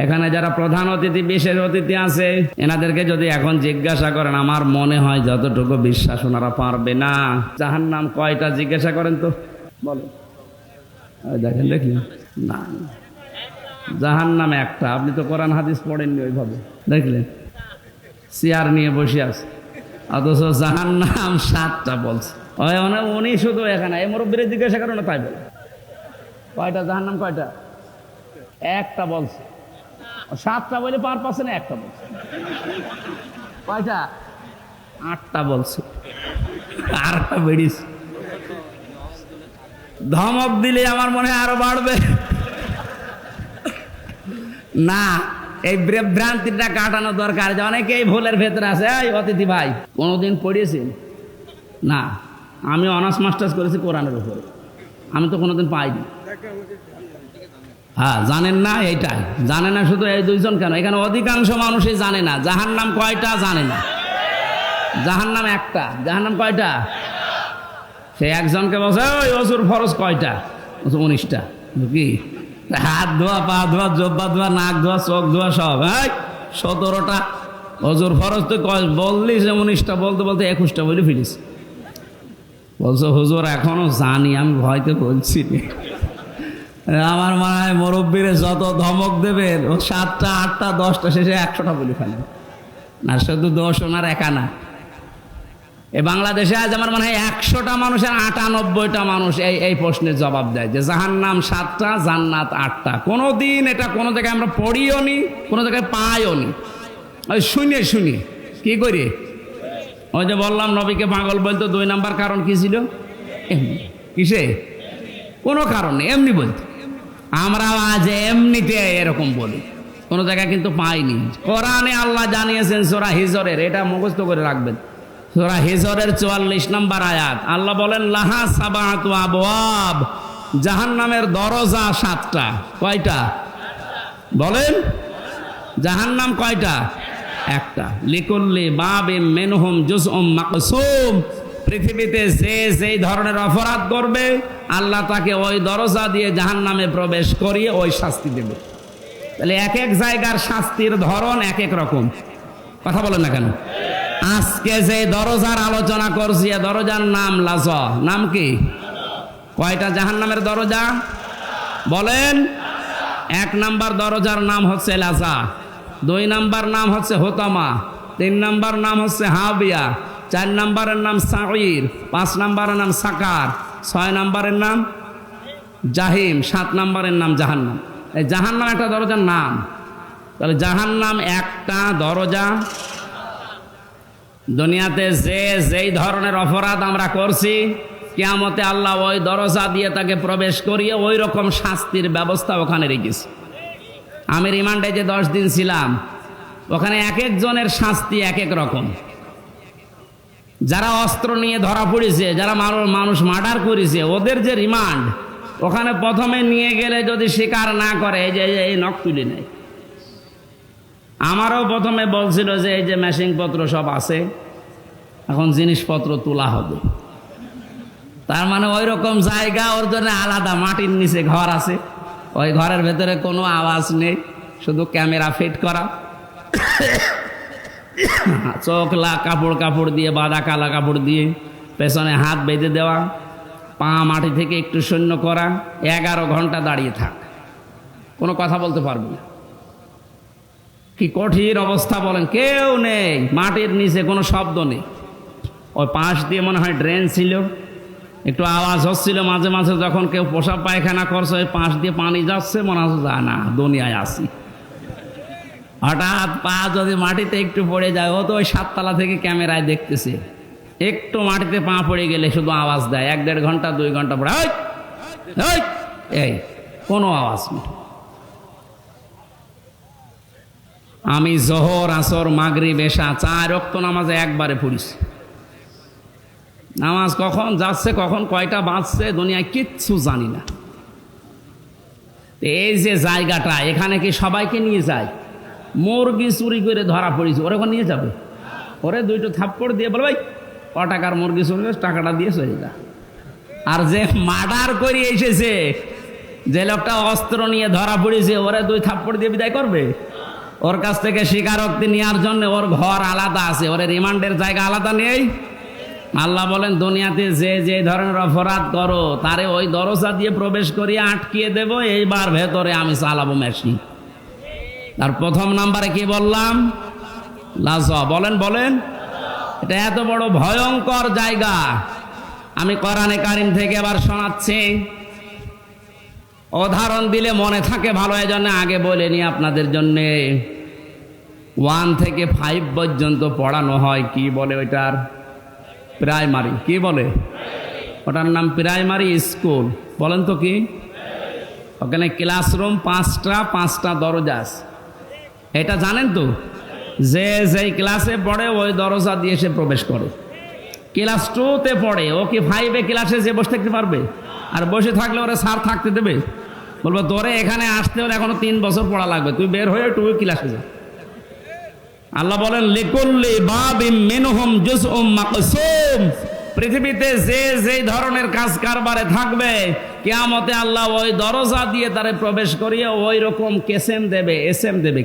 এখানে যারা প্রধান অতিথি বিশেষ অতিথি আছে এনাদেরকে যদি এখন জিজ্ঞাসা করেন, আমার মনে হয় যতটুকু বিশ্বাস ওনারা পারবে না। জাহান্নাম কয়টা জিজ্ঞাসা করেন তো, বলো। দেখেন দেখি, না জাহান্নাম একটা। আপনি তো কোরআন হাদিস পড়েননি ওইভাবে, দেখলেন চেয়ার নিয়ে বসে আছে, অথচ জাহান্নাম 7টা বলছে। উনি শুধু এখানে এই মুরব্বীরা জিজ্ঞাসা করেন তাই বলে কয়টা জাহান্নাম, কয়টা? একটা বলছে। 7টা বলে পার পাচ্ছে না, একটা বলছে। কয়টা? 8টা বলছে, আর একটা বেরিয়েছে। ধমক দিলে আমার মনে হয় আরো বাড়বে। না, এই ভ্রান্তিটা কাটানো দরকার। যে অনেকেই ভুলের ভেতরে আছে। এই অতিথি ভাই, কোনোদিন পড়িয়েছেন? না, আমি অনার্স মাস্টার্স করেছি কোরআনের উপরে, আমি তো কোনোদিন পাইনি। হ্যাঁ, জানেন না, এইটাই জানে না। শুধু এই দুইজন কেন, এখানে অধিকাংশ মানুষই জানে না জাহান্নাম কয়টা, জানে না। জাহান্নাম একটা। জাহান্নাম কয়টা? সে একজনকে বলছে ওই অজুর ফরজ কয়টা? 19টা। কি হাত ধোয়া, পা ধোয়া, জব্বা ধোয়া, নাক ধোয়া, চোখ ধোয়া, সব 17টা। অজুর ফরজ তো বললি যে 19টা, বলতে বলতে 21টা বলে ফিরিস। বলছো হুজুর এখনো জানি, আমি ভয়তে বলছি। আমার মনে হয় মুরব্বীরে যত ধমক দেবেন, ও 7টা, 8টা, 10টা শেষে 100টা বলে ফেলেন। না, শুধু দোষ ওনার একা না। এই বাংলাদেশে আজ আমার মনে হয় 100টা মানুষের 98টা মানুষ এই প্রশ্নের জবাব দেয় যে জাহান্নাম 7টা, জান্নাত 8টা। কোনোদিন এটা কোনো জায়গায় আমরা পড়িও নি, কোনো জায়গায় পাইও নি। ওই শুনি কি করি? ওই যে বললাম নবীকে পাগল বলতো, 2 নাম্বার কারণ কি ছিল? কিসে? কোনো কারণ নেই, এমনি বলতো। আমরা আজ এমনিতে এরকম বলি, কোনো জায়গায় কিন্তু পাইনি। কোরআনে আল্লাহ জানিয়েছেন সূরা হিজরের, এটা মুখস্থ করে রাখবেন। সূরা হিজরের 44 নম্বর আয়াত, আল্লাহ বলেন লাহা সাবাতু আবওয়াব, জাহান্নামের দরজা 7টা। কয়টা বলেন? জাহান্নাম কয়টা? একটা। লিকুল্লি বাবিম মিনহুম জুজউম মাকসুম, পৃথিবীতে যে যেই ধরনের অপরাধ করবে আল্লাহ তাকে ওই দরজা দিয়ে জাহান্নামে প্রবেশ করিয়ে ওই শাস্তি দেবে। তাহলে এক এক জায়গার শাস্তির ধরন এক এক রকম। কথা বলেন না কেন? আজকে যে দরজার আলোচনা করছি, দরজার নাম লাজা। নাম কি? কয়টা জাহান্নামের দরজা বলেন? 1 নাম্বার দরজার নাম হচ্ছে লাজা, 2 নাম্বার নাম হচ্ছে হোতামা, 3 নাম্বার নাম হচ্ছে হাবিয়া, 4 নাম্বারের নাম সাঈর, 5 নাম্বারের নাম সাকার, 6 নাম্বারের নাম জাহিম, 7 নাম্বারের নাম জাহান্নাম। এই জাহান্নাম একটা দরজার নাম। তাহলে জাহান্নাম একটা দরজা। দুনিয়াতে যে যেই ধরনের অপরাধ আমরা করছি, কিয়ামতে আল্লাহ ওই দরজা দিয়ে তাকে প্রবেশ করিয়ে ওই রকম শাস্তির ব্যবস্থা ওখানে রেখেছে। আমি রিমান্ডে যে 10 দিন ছিলাম, ওখানে এক একজনের শাস্তি এক এক রকম। যারা অস্ত্র নিয়ে ধরা পড়েছে, যারা মানুষ মার্ডার করেছে, ওদের যে রিমান্ড, ওখানে প্রথমে নিয়ে গেলে যদি স্বীকার না করে এই নখ তুলে নেয়। আমারও প্রথমে বলছিল যে এই যে মেশিনপত্র সব আছে, এখন জিনিসপত্র তোলা হবে। তার মানে ওই রকম জায়গা, ওর জন্য আলাদা মাটির নিচে ঘর আছে। ওই ঘরের ভেতরে কোনো আওয়াজ নেই, শুধু ক্যামেরা ফিট করা, চোখ কাপড় দিয়ে বাঁধা, কালা কাপড় দিয়ে পেছনে হাত বেঁধে দেওয়া, পা মাটি থেকে একটু শূন্য করা, 11 ঘন্টা দাঁড়িয়ে থাক, কোনো কথা বলতে পারবি না। কি কঠিন অবস্থা বলেন। কেউ নেই, মাটির নিচে কোনো শব্দ নেই। ওই পাশ দিয়ে মনে হয় ড্রেন ছিল, একটু আওয়াজ হচ্ছিল মাঝে মাঝে, যখন কেউ পোশাক পায়খানা করছে, ওই পাশ দিয়ে পানি যাচ্ছে, মনে হচ্ছে যা না দুনিয়ায় আসি। হঠাৎ পা যদি মাটিতে একটু পড়ে যায়, ও তো ওই 7 তলা থেকে ক্যামেরায় দেখতেছে, একটু মাটিতে পা পড়ে গেলে শুধু আওয়াজ দেয়। 1-1.5 ঘন্টা 2 ঘন্টা পরে এই কোনো আওয়াজ নেই। আমি জোহর, আসর, মাগরিব, এশা 4 ওয়াক্ত নামাজে একবারে পড়িস। নামাজ কখন যাচ্ছে, কখন কয়টা বাজছে, দুনিয়ায় কিচ্ছু জানি না। এই যে জায়গাটা, এখানে কি সবাইকে নিয়ে যায়? মুরগি চুরি করে ধরা পড়েছে, ওরা ওখানে নিয়ে যাবে? ওরে 2টো থাপ্পড় দিয়ে বলে ভাই ক টাকার মুরগি চুরি, টাকাটা দিয়ে চলে যা। আর যে মার্ডার করে এসেছে, যে লোকটা অস্ত্র নিয়ে ধরা পড়েছে ওরে 2 থাপ্পড় দিয়ে বিদায় করবে? ওর কাছ থেকে স্বীকারোক্তি নেওয়ার জন্য ওর ঘর আলাদা আছে, ওর রিমান্ডের জায়গা আলাদা নেই। আল্লাহ বলেন দুনিয়াতে যে যে ধরনের অপরাধ করো তারে ওই দরজা দিয়ে প্রবেশ করিয়ে আটকিয়ে দেব, এইবার ভেতরে আমি চালাবো মেশিন। আর প্রথম নাম্বারে কি বললাম? লাজা। বলেন বলেন, এটা এত বড় ভয়ঙ্কর জায়গা। আমি কোরআনে কারিম থেকে এবার শোনাচ্ছি, উদাহরণ দিলে মনে থাকে ভালো, এজন্য আগে বলে নি আপনাদের জন্য। 1 থেকে 5 পর্যন্ত পড়ানো হয়, কি বলে ওইটার? প্রাইমারি। কি বলে ওটার নাম? Primary school. বলেন তো কি? ওখানে ক্লাসরুম 5টা দরজা আছে, এটা জানেন তো? যে যেই ক্লাসে পড়ে ওই দরজা দিয়ে সে প্রবেশ করে। ক্লাস 2তে পড়ে, ও কি 5 ক্লাসে যে বসে থাকতে পারবে? আর বসে থাকলে ওরা স্যার থাকতে দেবে? বলবো তোরে এখানে আসতে হলে এখনো 3 বছর পড়া লাগবে, তুই বের হয়ে 2 ক্লাসে যা। আল্লাহ বলেন লিকুল্লি বাবিম মিনহুম জুজউম মাকসুম। পৃথিবীতে যে যে ধরনের কাজ কারবারে থাকবে, কিয়ামতে আল্লাহ ওই দরজা দিয়ে তারে প্রবেশ করিয়ে ওই রকম কেসেম দেবে, এসএম দেবে।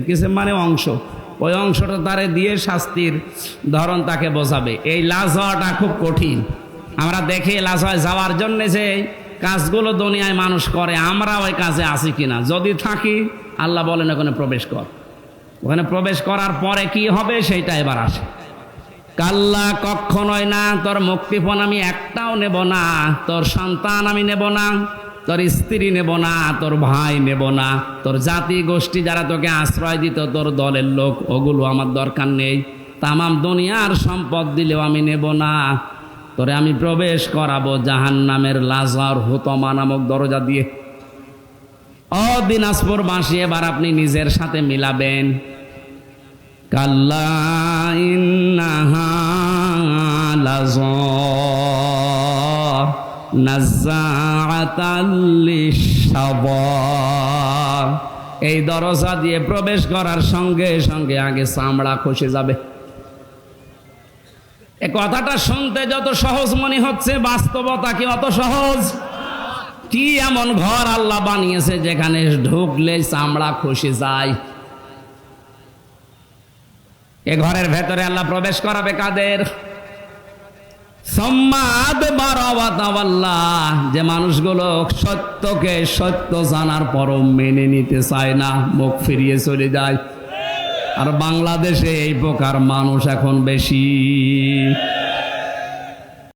কেসেম মানে অংশ, ওই অংশটা তারে দিয়ে শাস্তির ধরন তাকে বোঝাবে। এই লাশ হওয়াটা খুব কঠিন। আমরা দেখি লাশ হয় যাওয়ার জন্য যে কাজগুলো দুনিয়ায় মানুষ করে, আমরা ওই কাজে আছি কিনা। যদি থাকি আল্লাহ বলেন ওখানে প্রবেশ কর। ওখানে প্রবেশ করার পরে কি হবে সেইটা এবার আসে। কাল্লা, কখনোই না। তোর মুক্তিপণ আমি একটাও নেব না, তোর সন্তান আমি নেব না, তোর স্ত্রী নেব না, তোর ভাই নেব না, তোর জাতি গোষ্ঠী যারা তোকে আশ্রয় দিত, তোর দলের লোক, ওগুলো আমার দরকার নেই। তামাম দুনিয়ার সম্পদ দিলেও আমি নেব না। তোরে আমি প্রবেশ করাবো জাহান্নামের লাজার হুতমা নামক দরজা দিয়ে। ও দিনাজপুরবাসী, এবার আপনি নিজের সাথে মিলাবেন। কাল্লা ইন্নাহা লাযা নাযাআতাল লিশাওয়া। এই দরজা দিয়ে প্রবেশ করার সঙ্গে সঙ্গে আগে চামড়া খসে যাবে। এই কথাটা শুনতে যত সহজ মনে হচ্ছে, বাস্তবতা কি অত সহজ? কি এমন ঘর আল্লাহ বানিয়েছে যেখানে ঢুকলে চামড়া খসে যায়? এ ঘরের ভেতরে আল্লাহ প্রবেশ করাবে কাদের? যে মানুষগুলো সত্যকে সত্য জানার পরও মেনে নিতে চায় না, মুখ ফিরিয়ে চলে যায়। আর বাংলাদেশে এই প্রকার মানুষ এখন বেশি।